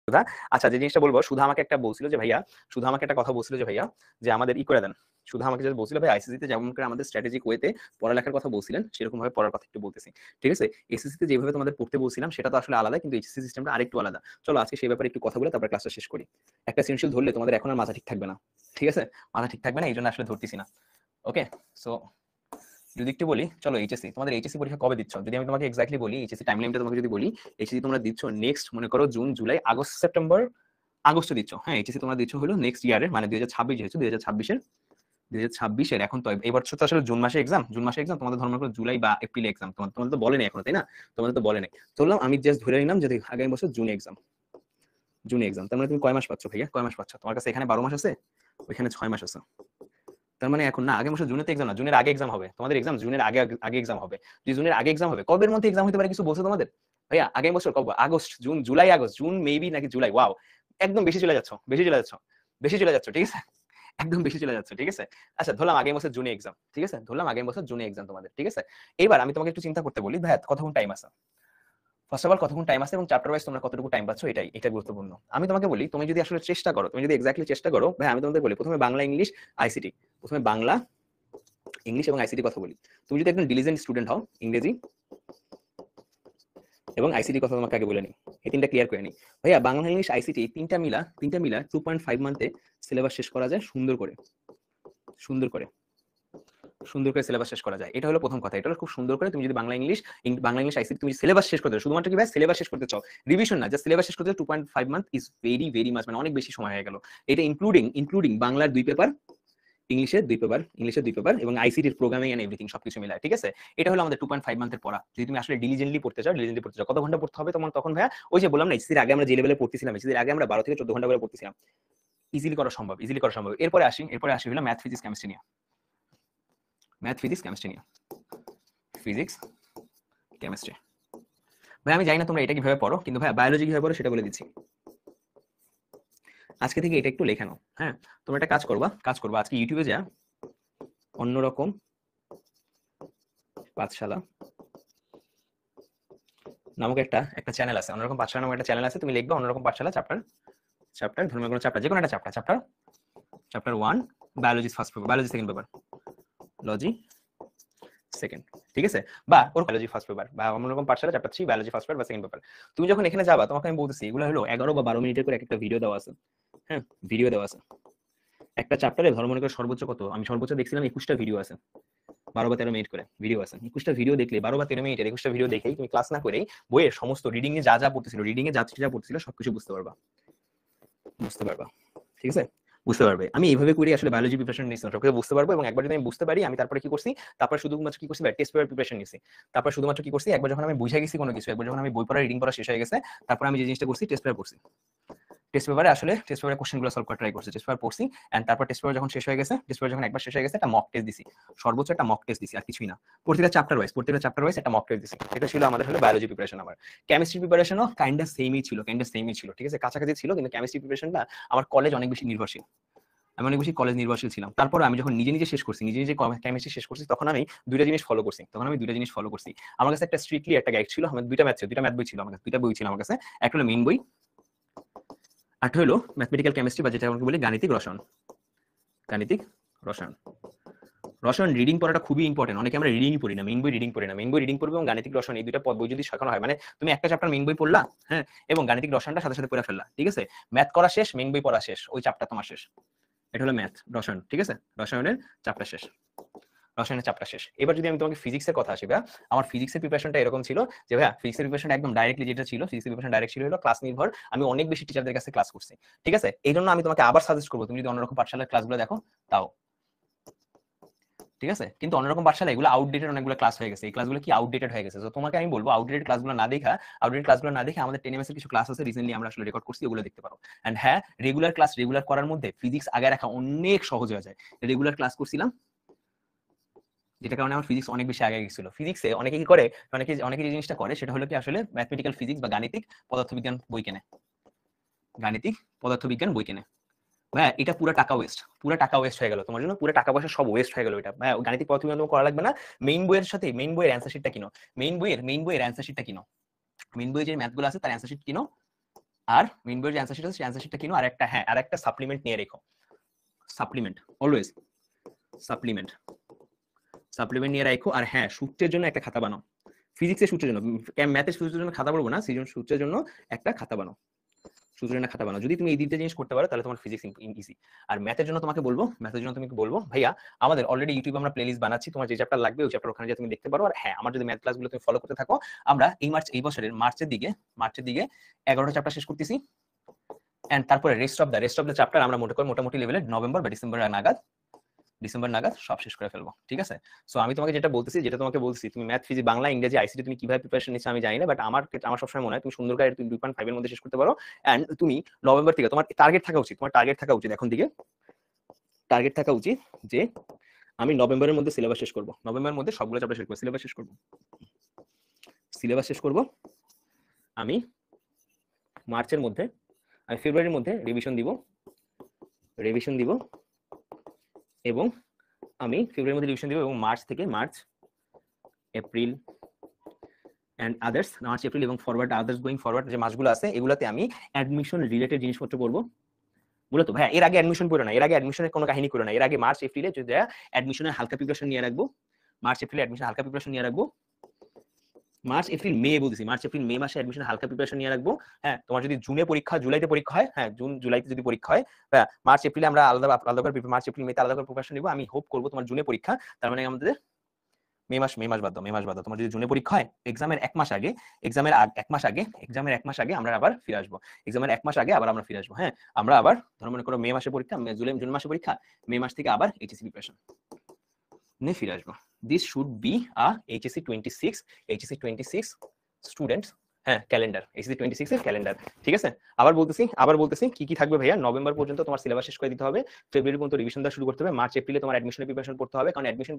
সুধা, আচ্ছা যে জিনিসটা বলবো, সুধা আমাকে একটা বলছিল যে ভাইয়া, সুধা আমাকে একটা কথা বলছিল যে ভাইয়া, যে আমাদের করে দেন। সুধা আমাকে যেটা বলছিল ভাই, আইসিসি তে যেমন করে আমাদের স্ট্র্যাটেজিক ওয়েতে পড়ালেখার কথা বলছিলেন, সেরকম ভাবে পড়ার কথা একটু বলতেছি। ঠিক আছে, এসএসসি তে যেভাবে তোমাদের পড়তে বলছিলাম সেটা তো আসলে আলাদা, কিন্তু এইচএসসি সিস্টেমটা আরেকটু আলাদা। চলো আজকে সেই ব্যাপারে একটু কথা বলে তারপর ক্লাসটা শেষ করি। একটা সৃজনশীল ধরলে তোমাদের এখন আর মাথা ঠিক থাকবে না। ঠিক আছে, মাথা ঠিক থাকবে না, এই জন্য আসলে ধরতেছি না। ওকে, সো যদি একটু বলি, চলো এইচএসসি, তোমাদের এইচএসসি পরীক্ষা কবে দিচ্ছ? যদি আমি তোমাকে এক্স্যাক্টলি বলি, এইচএসসি টাইমলাইনটা তোমাকে যদি বলি, এইচএসসি তোমরা দিচ্ছ নেক্সট মনে করো জুন, জুলাই, আগস্ট, সেপ্টেম্বর, আগস্টে দিচ্ছ। হ্যাঁ, এইচএসসি তোমরা দিচ্ছ হলো নেক্সট ইয়ারের, মানে 2026 যেহেতু 2026-এর এখন তো এই বছর তো আসলে জুন মাসে এক্সাম, জুন মাসে এক্সাম, তোমাদের ধর্ম করে জুলাই বা এপ্রিলে এক্সাম, তোমাদের তো বলেনি এখনো, তাই না? তোমাদের তো বলে নাই। চললাম আমি জাস্ট ধরে নিলাম যদি আগামী বছর জুনে এক্সাম, জুনে এক্সাম, তার মানে তুমি কয় মাস পাচ্ছ ভাইয়া? কয় মাস পাচ্ছ? তোমার কাছে এখানে 12 মাস আছে, ওইখানে 6 মাস আছে। তার মানে এখন না, আগামী বছর জুনে তো এক্সাম না, জুনের আগে এক্সাম হবে তোমাদের। এক্সাম জুনের আগে আগে এক্সাম হবে। যদি জুনের আগে এক্সাম হবে, কবের মধ্যে এক্সাম হতে পারে কিছু বলছো তোমাদের ভাইয়া? আগামী বছর কবে? August, June, July, August, June maybe নাকি জুলাই? ওয়াও, একদম বেশি চলে যাচ্ছ, বেশি চলে যাচ্ছ, বেশি চলে যাচ্ছ। ঠিক আছে, একদম বেশি চলে যাচ্ছে। ঠিক আছে, আচ্ছা ধরলাম আগামী বছর জুনে এক্সাম। ঠিক আছে, ধরলাম আগামী বছর জুনে এক্সাম তোমাদের। ঠিক আছে, এবার আমি তোমাকে একটু চিন্তা করতে বলি, ভাই কতক্ষণ টাইম আছে? ফার্স্ট অফ অল কতক্ষণ টাইম আছে এবং চ্যাপ্টার ওয়াইজ তোমরা কতটুকু টাইম পাচ্ছ, এটা গুরুত্বপূর্ণ। আমি তোমাকে বলি, তুমি যদি আসলে চেষ্টা করো, তুমি যদি এক্স্যাক্টলি চেষ্টা করো ভাই, আমি তোমাদের বলি প্রথমে বাংলা, ইংলিশ, আইসিটি, প্রথমে বাংলা, ইংলিশ এবং আইসিটি কথা বলি। তুমি যদি একজন ডিলিজেন্ট স্টুডেন্ট হও, ইংরেজি এবং আইসিটি কথা তোমাকে আগে বলে নি, এই তিনটা ক্লিয়ার করে নি ভাইয়া। বাংলা, ইংলিশ, আইসিটি তিনটা মিলা 2.5 মান্থে সিলেবাস শেষ করা যায় সুন্দর করে, সুন্দর করে সিলেবাস শেষ করা যায়। এটা হলো প্রথম কথা। এটা হলো খুব সুন্দর করে তুমি যদি বাংলা, ইংলিশ আইসিটি তুমি সিলেবাস শেষ করতে চাও, শুধুমাত্র কি ভাই সিলেবাস শেষ করতে চাও, রিভিশন না, জাস্ট সিলেবাস শেষ করতে 2.5 মান্থ ইজ ভেরি মাচ, মানে অনেক বেশি সময় হয়ে গেল। এটা ইনক্লুডিং বাংলার 2 পেপার, ইংলিশের 2 পেপার এবং আইসিটির প্রোগ্রামিং এন্ড এভরিথিং সবকিছু মিলায়। ঠিক আছে, এটা হলো আমাদের 2.5 মান্থের পড়া। যদি তুমি আসলে ডিলিজেন্টলি পড়তে চাও, কত ঘন্টা পড়তে হবে তোমার তখন ভাইয়া? ওই যে বললাম না, এসএসসির আগে আমরা যে লেভেলে পড়তেছিলাম, এসএসসির আগে আমরা 12 থেকে 14 ঘন্টা করে পড়তেছিলাম। ইজিলি করা সম্ভব। এরপরে আসি হলো ম্যাথ, ফিজিক্স, কেমিস্ট্রি নিয়ে। ফিজিক্স, কেমিস্ট্রি ভাই আমি জানি না তোমরা এটা কিভাবে পড়ো, কিন্তু ভাই বায়োলজি কিভাবে পড়ো সেটা বলে দিচ্ছি। আজকে থেকে এটা একটু লেখা নাও। হ্যাঁ, তোমরা একটা কাজ করবা আজকে ইউটিউবে যা অন্যরকম পাঠশালা নামক একটা চ্যানেল আছে, অন্যরকম পাঠশালা নামক একটা চ্যানেল আছে। তুমি লিখবা অন্যরকম পাঠশালা, চ্যাপ্টার ধর্মের কোনো চ্যাপ্টার, যে কোনো একটা chapter 1 biology first paper, biology second paper, লজি সেকেন্ড। ঠিক আছে, বা ওর বায়োলজি ফার্স্ট পেপার, বা অন্যরকম পাঠশালা চ্যাপ্টার 3 বায়োলজি ফার্স্ট পেপার বা সেকেন্ড পেপার। তুমি যখন এখানে যাবা, তোমাকে আমি বলতেছি এগুলো হলো 11 বা 12 মিনিটের করে একটা ভিডিও দেওয়া আছে। হ্যাঁ, ভিডিও দেওয়া আছে একটা চ্যাপ্টারে। ধর্ম মনে করে সর্বোচ্চ কত, আমি সর্বোচ্চ দেখছিলাম 21টা ভিডিও আছে, 12 বা 13 মিনিট করে ভিডিও আছে। 21টা ভিডিও দেখলে, 12 বা 13 মিনিটের 21টা ভিডিও দেখেই তুমি ক্লাস না করেই বইয়ের সমস্ত রিডিং এ যা পড়তেছিল, সবকিছু বুঝতে পারবা। ঠিক আছে, বুঝতে পারবে। আমি এইভাবে করে আসলে বায়োলজি প্রিপারেশন নিয়েছি, সবকিছু বুঝতে পারবো। এবং একবার যদি আমি বুঝতে পারি, আমি তারপরে কি করছি, তারপরে শুধুমাত্র কি করছি, টেস্ট পেপার প্রিপারেশন নিয়েছি। তারপর শুধুমাত্র কি করছি, একবার যখন আমি বুঝে গেছি কোনো কিছু, একবার যখন আমি বই পড়া, রিডিং পড়া শেষ হয়ে গেছে, তারপর আমি যে জিনিসটা করছি, টেস্ট পেপার পড়ছি। টেস্ট পেপারে কোশ্চেনগুলো সলভ করা ট্রাই করছি, টেস্ট পেপার পড়ছি। এন্ড তারপর টেস্ট পেপার যখন শেষ হয়ে গেছে, একটা মক টেস্ট দিছি, সর্বোচ্চ একটা মক টেস্ট দিছি, আর কিছুই না। প্রত্যেকটা চ্যাপ্টার ওয়াইজ একটা মক টেস্ট দিছি। এটা ছিল আমাদের হলো বায়োলজি প্রিপারেশন। আমার কেমিস্ট্রি প্রিপারেশনও কাইন্ড অফ সেমই ছিল। ঠিক আছে, কাছাকাছি ছিল, কিন্তু কেমিস্ট্রি প্রিপারেশনটা আমার কলেজ অনেক বেশি নির্ভরশীল, আমি অনেক বেশি কলেজ নির্ভরশীল ছিলাম। তারপর আমি যখন নিজে শেষ করছি, কেমিস্ট্রি শেষ করছি, তখন আমি দুইটা জিনিস ফলো করছি। আমার কাছে একটা স্ট্রিক্টলি একটা গাইড ছিল, আমার দুইটা ম্যাথ বই ছিল, আমার কাছে দুইটা বই ছিল আমার কাছে। একটা হলো মেইন বই, আর হলো ম্যাথমেটিক্যাল কেমিস্ট্রি, বা যেটা আমরা বলি গাণিতিক রসায়ন রিডিং পড়াটা খুবই ইম্পর্টেন্ট। অনেকে আমরা রিডিংই পড়ি না, মেইন বই রিডিং পড়বে এবং গাণিতিক রসায়ন, এই দুইটা বই যদি শেখানো হয়, মানে তুমি একটা চ্যাপ্টার মেইন বই পড়লা, হ্যাঁ, এবং গাণিতিক রসায়নটা সাথে সাথে পড়া ফেললা। ঠিক আছে, ম্যাথ করা শেষ, মেইন বই পড়া শেষ, ওই চ্যাপ্টার তোমার শেষ। এটা হলো ম্যাথ, রসায়ন। ঠিক আছে, রসায়নের চ্যাপ্টার শেষ। এবার যদি আমি তোমাকে ফিজিক্সের কথা আসি, ভাইয়া আমার ফিজিক্সের প্রিপারেশনটা এরকম ছিল যে ভাইয়া ফিজিক্সের প্রিপারেশন একদম ডাইরেক্টলি যেটা ছিল, ফিজিক্সের প্রিপারেশন ডাইরেক্ট ছিল হলো ক্লাস নির্ভর। আমি অনেক বেশি টিচারদের কাছে ক্লাস করছি। ঠিক আছে, এই জন্য আমি তোমাকে আবার সাজেস্ট করবো, তুমি যদি অন্যরকম পাঠশালার ক্লাসগুলো দেখো তাও। ঠিক আছে, কিন্তু অন্যরকম পাঠশালা এগুলো আউটডেটেড, অনেকগুলো ক্লাস হয়ে গেছে, এই ক্লাসগুলো কি আউটডেটেড হয়ে গেছে। তো তোমাকে আমি বলবো আউটডেটেড ক্লাসগুলো না দেখে আমাদের 10 এর কিছু ক্লাস আছে, রিসেন্টলি আমরা আসলে রেকর্ড করছি, ওগুলো দেখতে পারো। এন্ড হ্যাঁ, রেগুলার করার মধ্যে ফিজিক্স আগে রাখা অনেক সহজ হয়ে যায়। রেগুলার ক্লাস করছিলাম, যেটা কারণে আমার ফিজিক্স অনেক বেশি আগে গেছিল। ফিজিক্সে অনেকে কি করে, অনেকে যে জিনিসটা করে সেটা হলো কি, আসলে ম্যাথমেটিক্যাল ফিজিক্স বা গাণিতিক পদার্থবিজ্ঞান বই কেনে, ভাই এটা পুরো টাকা ওয়েস্ট হয়ে গেল তোমার জন্য, পুরো টাকা পয়সা সব ওয়েস্ট হয়ে গেল। এটা ভাই গাণিতিক পদার্থবিজ্ঞান করা লাগবে না। মেইন বইয়ের অ্যান্সার শিটটা কিনো, মেইন বইয়ের অ্যান্সার শিটটা কিনো, মেইন বইয়ে যে ম্যাথগুলো আছে তার অ্যান্সার শিট কিনো, আর মেইন বইয়ের যে অ্যান্সার শিট আছে সেই অ্যান্সার শিটটা কিনো, আর একটা হ্যাঁ আর একটা সাপ্লিমেন্ট নিয়ে রেখো, সাপ্লিমেন্ট অলওয়েজ সাপ্লিমেন্ট সাপ্লিমেন্ট নিয়ে রাখো। আর হ্যাঁ সূত্রের জন্য একটা খাতা বানাও, ফিজিক্সের সূত্রের জন্য, ম্যাথের সূত্রের জন্য খাতা বলবো না, সেই জন্য সূত্রের জন্য একটা খাতা বানাও, সূত্রের একটা খাতা বানাও। যদি তুমি এই দুইটা জিনিস করতে পারো তাহলে তোমার ফিজিক্স ইজি। আর ম্যাথের জন্য তোমাকে বলবো, ম্যাথের জন্য তুমি বলবো ভাইয়া আমাদের অলরেডি ইউটিউবে আমরা প্লেলিস্ট বানাচ্ছি, তোমার যে চ্যাপ্টার লাগবে ওই চ্যাপ্টার ওখানে যে তুমি দেখতে পারো। আর হ্যাঁ আমার যদি ম্যাথ ক্লাসগুলো তুমি ফলো করতে থাকো, আমরা এই বছরের মার্চের দিকে 11টা চ্যাপ্টার শেষ করতেছি, এন্ড তারপরে রেস্ট অফ দ্য চ্যাপ্টার আমরা মোটামুটি লেভেলে নভেম্বর বা ডিসেম্বর নাগাদ সব শেষ করে ফেলবো, ঠিক আছে? সো আমি তোমাকে যেটা তোমাকে বলছি, তুমি ম্যাথ, ফিজিক্স, বাংলা, ইংরেজি, আইসিটি তুমি কিভাবে প্রিপারেশন নিচ্ছ আমি জানি না, বাট আমার সবসময় মনে হয় তুমি সুন্দর করে তুমি 2.5 এর মধ্যে শেষ করতে পারো। এন্ড তুমি নভেম্বর থেকে তোমার টার্গেট থাকা উচিত এখন থেকে টার্গেট থাকা উচিত যে আমি নভেম্বরের মধ্যে সিলেবাস শেষ করব, নভেম্বরের মধ্যে সবগুলো চ্যাপ্টার শেষ করব, সিলেবাস শেষ করব। আমি মার্চের মধ্যে, আমি ফেব্রুয়ারির মধ্যে রিভিশন দিব এবং আমি ফেব্রুয়ারির মধ্যে রিভিশন দিব এবং March, April and others, March, April এবং গোয়িং ফরওয়ার্ড যে মাসগুলো আছে এগুলাতে আমি অ্যাডমিশন রিলেটেড জিনিসপত্র করব। মূলত ভাই এর আগে অ্যাডমিশন করো না, এর আগে অ্যাডমিশনের কোনো কাহিনী করো না, এর আগে মার্চ, এপ্রিলে যদি অ্যাডমিশনের হালকা প্রিপারেশন নিয়ে রাখবো, মার্চ, এপ্রিল, মে মাসে অ্যাডমিশন হালকা প্রিপারেশন নিয়ে রাখবো। হ্যাঁ তোমার যদি জুলাইতে পরীক্ষা হয়, হ্যাঁ জুলাইতে যদি পরীক্ষা হয়, হ্যাঁ মার্চ, এপ্রিলে আমরা আলাদা করে মার্চ, এপ্রিল, মেতে আলাদা করে প্রিপারেশন নিব। আমি হোপ করবো তোমার জুনে পরীক্ষা, তার মানে আমাদের মে মাস বাদ দাও, তোমার যদি জুনে পরীক্ষা হয় এক্সামের এক মাস আগে আমরা আবার ফিরে আসবো, হ্যাঁ আমরা আবার ধরো মনে করো মে মাসে পরীক্ষা, জুন মাসে পরীক্ষা, মে মাস থেকে আবার এইচএসসি প্রিপারেশন নিয়ে ফিরে আসবো। This should be HSC 26 students calendar, HSC 26 এর ক্যালেন্ডার, ঠিক আছে? আবার বলতেছি কি থাকবে ভাইয়া, নভেম্বর পর্যন্ত তোমার সিলেবাস শেষ করে দিতে হবে, ফেব্রুয়ারি পর্যন্ত রিভিশন দেওয়া শুরু করতে হবে, মার্চ, এপ্রিলে তোমার অ্যাডমিশনের প্রিপারেশন করতে হবে, কারণ অ্যাডমিশনের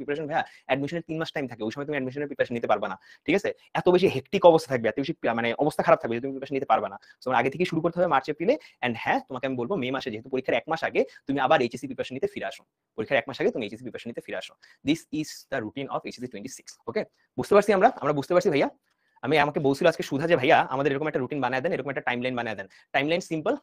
3 মাস টাইম থাকে, ওই সময় তুমি অ্যাডমিশনের প্রিপারেশন নিতে পারবে না, ঠিক আছে? এত বেশি হেক্টিক অবস্থা থাকবে, এত বেশি মানে অবস্থা খারাপ থাকবে, তুমি প্রিপারেশন নিতে পারবে না। তোমার আগে থেকে শুরু করতে হবে মার্চ, এপ্রিলে। এন্ড হ্যাঁ তোমাকে আমি বলবো মে মাসে, যেহেতু পরীক্ষার এক মাস আগে তুমি আবার এইচএসসি প্রিপারেশন নিতে ফিরে আসো, this is the routine of HSC 26। ওকে, বুঝতে পারছি আমরা বুঝতে পারছি ভাইয়া। আমাকে বলছিল আজকে সুধা যে ভাইয়া আমাদের এরকম একটা রুটিন বানায় দেন, এরকম একটা টাইমলাইন বানায় দেন। টাইমলাইন সিম্পল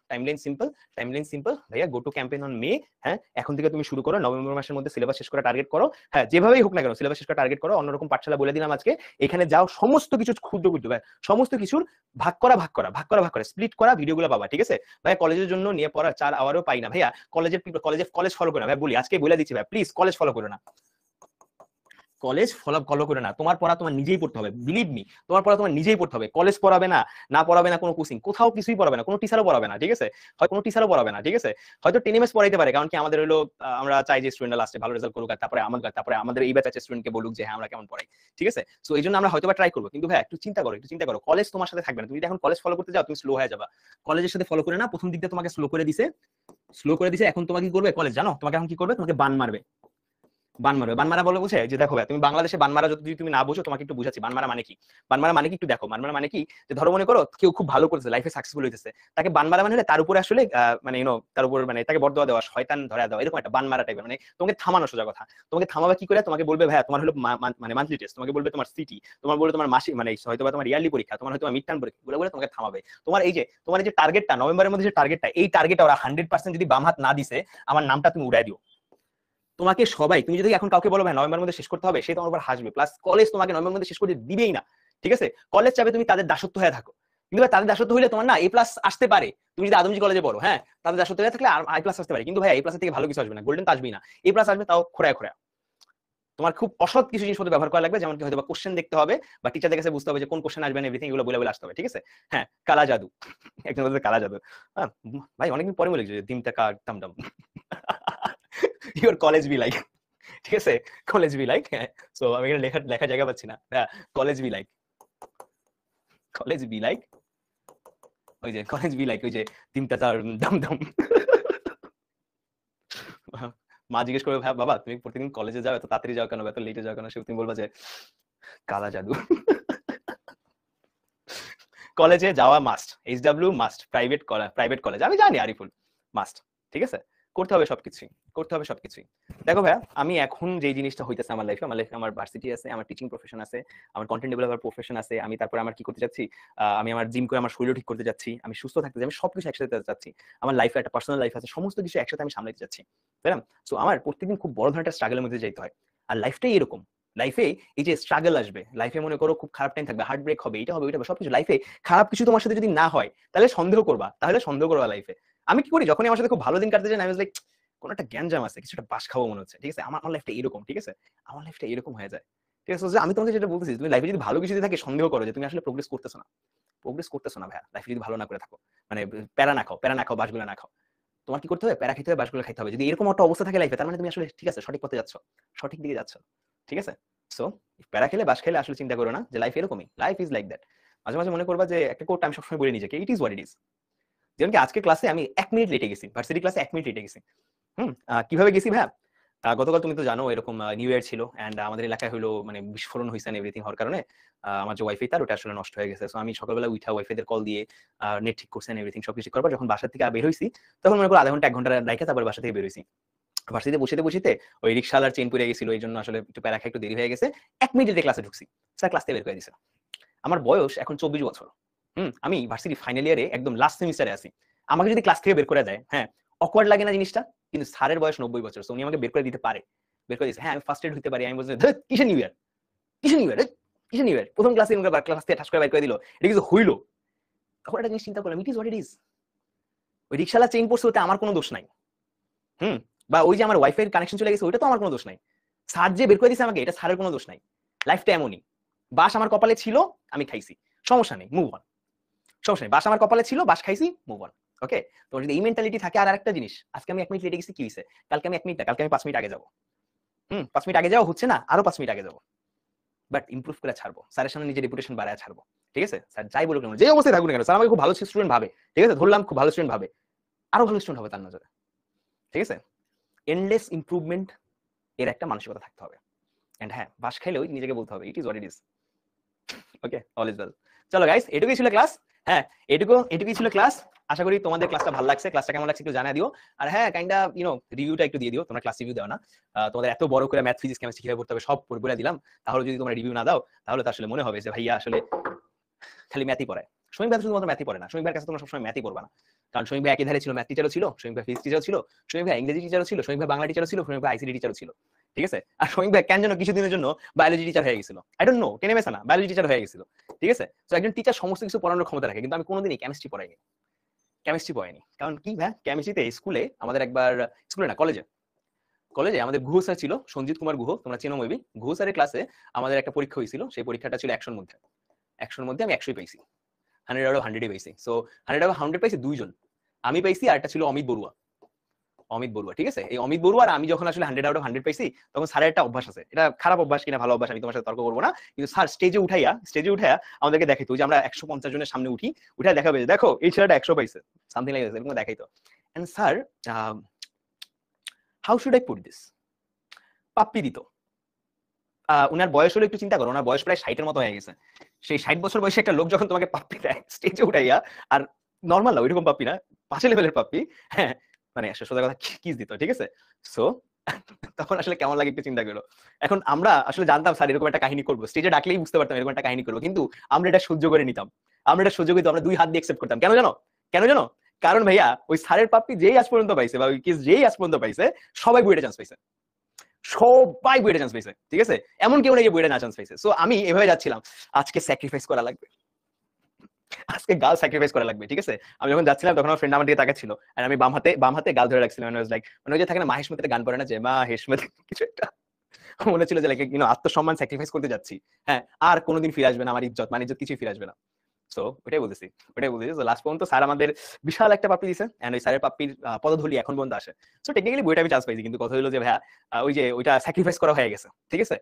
ভাইয়া, go to campaign on May. হ্যাঁ এখন থেকে তুমি শুরু করো, নভেম্বর মাসের মধ্যে সিলেবাস শেষ করা টার্গেট করো, হ্যাঁ যেভাবেই হোক না কেন সিলেবাস শেষ করা টার্গেট করো। অন্যরকম পাঠশালা বলে দিলাম আজকে, এখানে যাও, সমস্ত কিছু ক্ষুদ্র ভাই, সমস্ত কিছুর ভাগ করা স্প্লিট করা ভিডিওগুলো পাবা, ঠিক আছে ভাইয়া? কলেজের জন্য নিয়ে পড়া 4 আওয়ারও পাই না ভাইয়া, কলেজ ফলো করে না ভাই, বলি আজকে বলে দিচ্ছি ভাই, প্লিজ কলেজ ফলো করো না, তোমার পড়া তোমার নিজেই পড়তে হবে, বিলিভ মি, তোমার পড়া তোমার নিজেই পড়তে হবে। কলেজ পড়াবে না কোনো কোচিং, কোথাও কিছুই পড়াবে না, কোনো টিচারও পড়াবে না, ঠিক আছে? হয়তো 10 MS পড়াইতে পারে, কারণ কি আমাদের হলো আমরা চাই যে স্টুডেন্টরা লাস্টে ভালো রেজাল্ট করুক, আর তারপরে আমাদের এই ব্যাচের স্টুডেন্টকে বলুক যে হ্যাঁ আমরা কেমন পড়াই, ঠিক আছে? সো এই জন্য আমরা হয়তো ট্রাই করবো, কিন্তু ভাই একটু চিন্তা করো, কলেজ তোমার সাথে থাকবে না। তুমি এখন কলেজ ফলো করতে যাও, তুমি স্লো হয়ে যাবা। কলেজের সাথে ফলো করে না, প্রথম দিকটা তোমাকে স্লো করে দিছে, এখন তোমাকে কি করবে কলেজ জানো? তোমাকে এখন কি করবে? তোমাকে বান মারবে। বান মারা বলে বুঝে যে দেখো ভাই, তুমি বাংলাদেশে বান মারা যদি তুমি না বুঝো, তোমাকে একটু বুঝাচ্ছি বান মারা মানে কি। একটু দেখো, বান মারা মানে কি, যে ধরো মনে করো কেউ খুব ভালো করেছে, লাইফে সাকসেসফুল হইতেছে, তাকে বান মারা মানে তার উপরে আসলে মানে তার উপর মানে তাকে বরদোয়া দেওয়া, শয়তান ধরা দেওয়া, এরকম একটা বান মারা টাইপের। মানে তোমাকে থামানো, সোজা কথা। তোমাকে থামাবে কি করে? তোমাকে বলবে ভাইয়া তোমার হলো মানে মান্থলি টেস্ট, তোমাকে বলবে তোমার সিটি, তোমার বলবে তোমার মাসিক মানে হয়তো বা তোমার ইয়ারলি পরীক্ষা, তোমার হয়তো মিড টার্ম পরীক্ষা, বলে তোমাকে থামাবে। তোমার এই যে টার্গেটটা নভেম্বরের মধ্যে, যে টার্গেটটা, এই টার্গেটটা ওরা 100% যদি বাম হাত না দিছে, আমার নামটা তুমি উড়াই দিও। তোমাকে সবাই, তুমি যদি এখন কাউকে বলো ভাই নভেম্বরের মধ্যে শেষ করতে হবে, সে তোমার উপর হাসবে। প্লাস কলেজ তোমাকে নভেম্বরের মধ্যে শেষ করতে দিবেই না, ঠিক আছে? কলেজ চাবে তুমি তাদের দাসত্ব হয়ে থাকো, কিন্তু তাদের দাসত্ব হইলে তোমার না A+ আসতে পারে। তুমি যদি আদমজি কলেজে পড়ো, হ্যাঁ তাদের দাসত্ব হয়ে থাকলে A+ আসতে পারে, কিন্তু ভাই A+ থেকে ভালো কিছু আসবে না, গোল্ডেন তো আসবেই না। A+ আসবে তাও খোঁড়ায়। তোমার খুব অসৎ কিছু জিনিসপত্র ব্যবহার করা লাগবে, যেমন কি হয়তো বা কোশ্চেন দেখতে হবে, বা টিচারদের কাছে বুঝতে হবে যে কোন কোশ্চেন আসবে, এভরিথিং এগুলো বলে আসতে হবে, ঠিক আছে? হ্যাঁ কালা জাদু, একজন বলতে কালা জাদু। হ্যাঁ ভাই অনেকদিন পরে বলে যে দিমটা কা টাম ইউর কলেজ বি লাইক, ঠিক আছে? কলেজ বি লাইক, হ্যাঁ। সো আমি এখানে লেখা জায়গা পাচ্ছি না। হ্যাঁ কলেজ বি লাইক, ওই যে কলেজ বি লাইক, ওই যে দিমটা তার দাম। মা জিজ্ঞেস করবে ভাই বাবা তুমি প্রতিদিন কলেজে যাও, এত তাড়াতাড়ি যাও কেন, এত লেটে যাও কেন? সে তুমি বলবা যে কালা জাদু। কলেজে যাওয়া must, HW must, private college আমি জানি, আরিফুল মাস্ট, ঠিক আছে? করতে হবে সবকিছুই, করতে হবে সবকিছুই। দেখো ভাইয়া, আমি এখন যে জিনিসটা হইতেছে আমার লাইফে, আমার ভার্সিটি আছে, আমার টিচিং প্রফেশন আছে, আমার কন্টেন্ট ডেভেলপার প্রফেশন আছে, আমি তারপরে আমার কি করতে যাচ্ছি, আমি আমার জিম করে আমার শরীর ঠিক করতে যাচ্ছি, আমি সুস্থ থাকতে যাচ্ছি, আমি সবকিছু একসাথে যাচ্ছি। আমার লাইফে একটা পার্সোনাল লাইফ আছে, সমস্ত কিছু একসাথে আমি সামলাতে যাচ্ছি, তাই না? সো আমার প্রত্যেকদিন খুব বড় ধরনের একটা স্ট্রাগলের মধ্যে যেতে হয়। আর লাইফটাই এরকম, লাইফে এই যে স্ট্রাগল আসবে, লাইফে মনে করো খুব খারাপ টাইম থাকবে, হার্ট ব্রেক হবে, এটা হবে, ওইটা হবে, সবকিছু লাইফে খারাপ কিছু তোমার সাথে যদি না হয় তাহলে সন্দেহ করবা, তাহলে সন্দেহ করবা লাইফে। আমি কি করি, যখনই আমার সাথে খুব ভালো দিন কাটতে যায়, আমি লাইক কোন একটা গ্যাঞ্জাম আছে, কিছু একটা বাস খাবো মনে হচ্ছে, ঠিক আছে, আমার লাইফটা এরকম, ঠিক আছে, আমার লাইফটা এরকম হয়ে যায়, ঠিক আছে। আমি তোমাকে যেটা বলতেছি, তুমি লাইফে যদি ভালো কিছু থাকে সন্দেহ করো যে তুমি আসলে প্রোগ্রেস করতেছো না, প্রোগ্রেস করতেছো না ভাইয়া, লাইফে যদি ভালো না করে থাকো, মানে প্যারা না খাও, প্যারা না খাও, বাসগুলো না খাও, তোমার কি করতে হবে, প্যারা খেতে হবে, বাসগুলো খাইতে হবে। যদি এরকম একটা অবস্থা থাকে লাইফে, তার মানে তুমি আসলে ঠিক আছে, সঠিক পথে যাচ্ছ, সঠিক দিকে যাচ্ছ, ঠিক আছে। সো প্যারা খেলে বাস খেলে আসলে চিন্তা করো না যে লাইফ এরকমই, লাইফ ইজ লাইক দ্যাট। মাঝে মাঝে মনে করবা যে একটা কোট আমি সবসময় বলি নিজেকে, it is what it is. যেমন কি আজকে ক্লাসে আমি 1 মিনিট লেটে গেছি, ভার্সিটি ক্লাসে 1 মিনিট লেটে গেছি। কিভাবে গেছি ভাইয়া, গতকাল তুমি তো জানো এরকম নিউ ইয়ার ছিল, এন্ড আমাদের এলাকায় হলো মানে বিস্ফোরণ হয়েছে এভরিথিং হওয়ার কারণে আমার যে ওয়াইফাই তার ওটা আসলে নষ্ট হয়ে গেছে। সো আমি সকালবেলা উঠা ওয়াইফাইদের কল দিয়ে নেট ঠিক করছেন, এভরিথিং সবকিছু করবার যখন বাসা থেকে বের হইছি, তখন মনে করো আধা ঘন্টা 1 ঘন্টা রাইখা তারপর বাসা থেকে বের হইছি। ভার্সিটিতে বসিতে বসিতে ওই রিক্সাওয়ালার চেইন পড়ে গেছিল, এই জন্য আসলে একটু প্যারা খাই, একটু দেরি হয়ে গেছে। 1 মিনিটে ক্লাসে ঢুকছি, স্যার ক্লাস থেকে বের করে দিছে। আমার বয়স এখন 24 বছর। আমি ভার্সিটি ফাইনাল ইয়ারে একদম লাস্ট সেমিস্টারে আছি। আমাকে যদি ক্লাস থেকে বের করে দেয়, হ্যাঁ অকওয়ার্ড লাগে না জিনিসটা? কিন্তু স্যারের বয়স 90 বছর, উনি আমাকে বের করে দিতে পারে, বের করে দিয়েছে। হ্যাঁ আমি ফার্স্ট এড হতে পারি, আমি বলছি কিসের নিউ ইয়ার, কিসের নিউ ইয়ার, কিসের নিউ ইয়ার, প্রথম ক্লাসে ক্লাস থেকে ঠাস করে বের করে দিল, এটা কিছু হইলো? তখন একটা জিনিস চিন্তা করলাম, it is what it is. ওই রিক্সালা চেইন পড়ছে, ওটা আমার কোনো দোষ নাই। বা ওই যে আমার ওয়াইফাই কানেকশন চলে গেছে, ওইটা তো আমার কোনো দোষ নাই। স্যার যে বের করে দিয়েছে আমাকে, এটা স্যারের কোনো দোষ নাই। লাইফটা এমনই, বাস আমার কপালে ছিল, আমি খাইছি, সমস্যা নেই, মুভ অন, সমস্যা নেই। বাস আমার কপালে ছিল, বাস খাইছি, মুভ অন। ওকে, তোমার যদি এই মেন্টালিটি থাকে। আর একটা জিনিস, আজকে আমি 1 মিনিট লেটে গেছি, কি হয়েছে? কালকে আমি 1 মিনিট না, কালকে আমি 5 মিনিট আগে যাবো। 5 মিনিট আগে যাওয়া হচ্ছে না, আরো 5 মিনিট আগে যাবো, বাট ইমপ্রুভ করে ছাড়বো, স্যারের সামনে নিজের রেপুটেশন বাড়ায় ছাড়বো, ঠিক আছে। স্যার যাই বলুক না, যে অবস্থায় থাকুক না কেন, স্যার আমাকে খুব ভালো স্টুডেন্ট ভাবে, ঠিক আছে, ধরলাম খুব ভালো স্টুডেন্ট ভাবে, আরো ভালো স্টুডেন্ট হবে তার নজরে, ঠিক আছে। এন্ডলেস ইমপ্রুভমেন্ট এর একটা মানসিকতা থাকতে হবে। এন্ড হ্যাঁ, বাস খাইলেও নিজেকে বলতে হবে, it is what it is. Okay, all is well. চলো গাইস, এটুকুই ছিল ক্লাস। হ্যাঁ, এটুকুই ছিল ক্লাস। আশা করি তোমাদের ক্লাসটা ভালো লাগছে, ক্লাসটা কেমন লাগছে একটু জানাই দিও। আর হ্যাঁ, কাইন্ডা রিভিউটা একটু দিয়ে দিও, তোমরা ক্লাস রিভিউ দাও না। তোমাদের এত বড় করে ম্যাথ ফিজিক্স কেমিস্ট্রি কিভাবে পড়তে হবে সব বলে দিলাম, তাহলে যদি তোমরা রিভিউ না দাও, তাহলে তো আসলে মনে হবে যে ভাইয়া আসলে খালি ম্যাথই পড়ায়। শমীক ভাই শুধুমাত্র ম্যাথই পড়ে না, শমীক ভাইয়ের কাছে তোমরা সবসময় ম্যাথই পড়বা না। কারণ শমীক ভাই একই ধারে ছিল, ম্যাথ টিচারও ছিল, শমীক ভাই ফিজিক্স টিচারও ছিল, শমীক ভাই ইংরেজি টিচারও ছিল, শমীক ভাই বাংলা টিচারও ছিল, শমীক ভাই আইসিটি টিচারও ছিল, ঠিক আছে। আর শমীক ভাই কেন যেন কিছুদিনের জন্য বায়োলজি টিচার হয়ে গেছিল, আই ডোন্ট নো, টেনে মেসা না, বায়োলজি টিচার হয়ে গেছিল, ঠিক আছে। তো একজন টিচার সমস্ত কিছু পড়ানোর ক্ষমতা রাখে, কিন্তু আমি কোনোদিনই কেমিস্ট্রি পড়াইনি, কেমিস্ট্রি পড়াইনি। কারণ কি ভাই, কেমিস্ট্রিতে স্কুলে আমাদের একবার, স্কুলে না কলেজে, কলেজে আমাদের গুহ স্যার ছিল, সঞ্জিত কুমার গুহ, তোমরা চেনো মেবি। গুহ স্যারের ক্লাসে আমাদের একটা পরীক্ষা হয়েছিল, সেই পরীক্ষাটা ছিল 100-র মধ্যে। 100-র মধ্যে আমি 100ই পাইছি, 100 আউট অফ 100 পাইছি। সো 100 আউট অফ 100 পাইছি দুইজন, আমি পাইছি আর একটা ছিল অমিত বড়ুয়া, অমিত বড়ুয়া, ঠিক আছে। এই অমিত বড়ুয়া আর আমি যখন আসলে 100 আউট অফ 100 পাইছি, তখন স্যারের একটা অভ্যাস আছে, এটা খারাপ অভ্যাস কিনা ভালো অভ্যাস আমি তোমার সাথে তর্ক করবো না, কিন্তু স্যার স্টেজে উঠাইয়া আমাদেরকে দেখাইতো যে আমরা 150 জনের সামনে উঠি, উঠে দেখাবে যে দেখো এই ছেলেটা 100 পাইছে, সামথিং লাইক দিস, এরকম দেখাইতো। And sir how should I put this, পাপ্পি দিত। উনার বয়স হলো, একটু চিন্তা করো, ওনার বয়স প্রায় 60-এর মতো হয়ে গেছে। সেই 60 বছর বয়সে একটা লোক যখন তোমাকে পাপ্পি দেয় স্টেজে উঠাইয়া, আর নর্মাল না, ওইরকম পাপ্পি না, 5 লেভেলের পাপ্পি, হ্যাঁ মানে সোজা কথা কিস দিত, ঠিক আছে। সো তখন আসলে কেমন লাগে একটু চিন্তা করো। এখন আমরা আসলে জানতাম স্যার এরকম একটা কাহিনী করবো, স্টেজে ডাকলেই বুঝতে পারতাম এরকম একটা কাহিনী করবো, কিন্তু আমরা এটা সহ্য করে নিতাম, আমরা এটা সহ্য করতাম, আমরা 2 হাত দিয়ে অ্যাকসেপ্ট করতাম। কেন জানো, কেন জানো? কারণ ভাইয়া ওই স্যারের পাপ্পি যেই আজ পর্যন্ত পাইছে, বা ওই কিস যেই আজ পর্যন্ত পাইছে, সবাই বুয়েটে চান্স পাইছে, সবাই বুয়েটে চান্স পাইছে, ঠিক আছে। এমন কেউ নেই যে বুয়েটে না চান্স পাইছে। সো আমি এভাবে যাচ্ছিলাম, আজকে স্যাক্রিফাইস করা লাগবে, আজকে গাল স্যাক্রিফাইস করা লাগবে, ঠিক আছে। আমি যখন যাচ্ছিলাম তখন আমার ফ্রেন্ড আমার দিকে তাকাচ্ছিল, আর আমি বাম হাতে গাল ধরে রাখছিলাম, লাইক মানে ওই যে থাকে না মাহেশ মতে গান পড়ে না, যে মাহেশ মতে কিছু একটা, মনে ছিল যে লাইক আত্মসম্মান স্যাক্রিফাইস করতে যাচ্ছি, হ্যাঁ আর কোনোদিন ফিরে আসবে না আমার ইজ্জত, মানে ইজ্জত কিছুই ফিরে আসবে না। সো ওটাই বলতেছি। লাস্ট পর্যন্ত স্যার আমাদের বিশাল একটা পাপ্পি দিছে, এন্ড ওই স্যারের পাপ্পির পদধূলি এখন পর্যন্ত আসে। সো টেকনিক্যালি বইটা আমি চান্স পাইছি, কিন্তু কথা হলো যে ভাইয়া ওই যে ওইটা স্যাক্রিফাইস করা হয়ে গেছে, ঠিক আছে,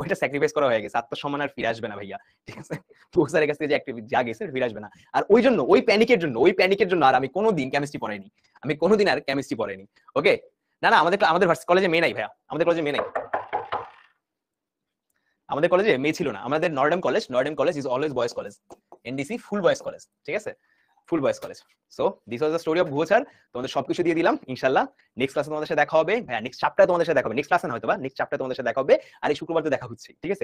ওইটা স্যাক্রিফাইস করা হয়ে গেছে, আত্মসম্মান আর ফিরে আসবে না ভাইয়া, ঠিক আছে। তো স্যারের কাছ থেকে যে একটা যা গেছে ফিরে আসবে না। আর ওই জন্য ওই প্যানিকের জন্য আর আমি কোনোদিন কেমিস্ট্রি পড়াইনি, আমি কোনোদিন আর কেমিস্ট্রি পড়াইনি। ওকে, না না, আমাদের কলেজে মেয়ে নাই ভাইয়া, আমাদের কলেজে মেয়ে নাই, আমাদের কলেজে মেয়ে ছিল না। আমাদের Notre Dame college is always boys college, NDC full boys college, ঠিক আছে, full boys college. So this was the story of গুহচার। তোমাদের সবকিছু দিয়ে দিলাম ইনশাল্লাহ। নেক্সট ক্লাসে তোমাদের সাথে দেখা হবে, হ্যাঁ নেক্সট চ্যাপ্টারে তোমাদের সাথে দেখা হবে, নেক্সট ক্লাসে না হয়তো বা নেক্সট চ্যাপ্টারে তোমাদের সাথে দেখা হবে। আর এই শুক্রবার তো দেখা হচ্ছে, ঠিক আছে?